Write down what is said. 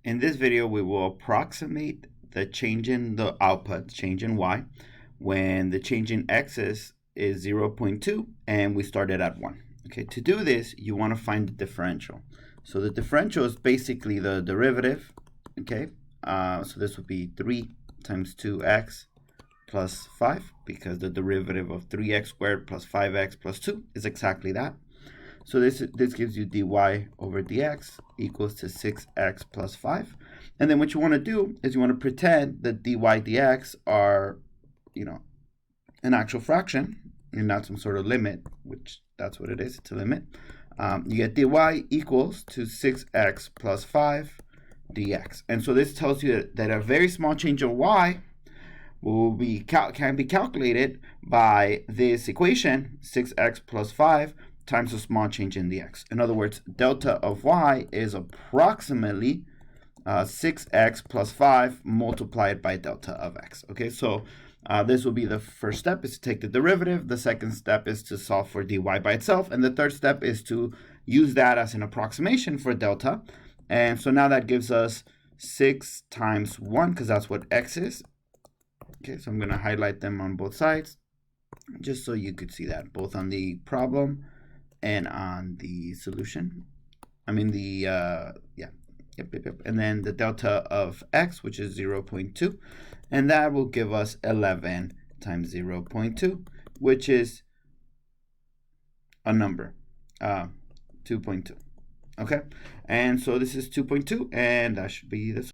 In this video, we will approximate the change in the output, change in y, when the change in x is 0.2 and we started at 1. Okay, to do this, you want to find the differential. So the differential is basically the derivative. Okay, so this would be 3 times 2x plus 5, because the derivative of 3x squared plus 5x plus 2 is exactly that. So this gives you dy over dx equals to 6x plus 5. And then what you want to do is you want to pretend that dy dx are, an actual fraction and not some sort of limit, which that's what it is, it's a limit. You get dy equals to 6x plus 5 dx. And so this tells you that a very small change of y can be calculated by this equation, 6x plus 5 times a small change in the x. In other words, delta of y is approximately 6x plus 5 multiplied by delta of x. Okay, so this will be the first step, is to take the derivative. The second step is to solve for dy by itself. And the third step is to use that as an approximation for delta. And so now that gives us 6 times 1, because that's what x is. Okay, so I'm going to highlight them on both sides, just so you could see that, both on the problem and on the solution. I mean yep. And then the delta of x, which is 0.2, and that will give us 11 times 0.2, which is a number, 2.2. Okay, and so this is 2.2, and that should be this.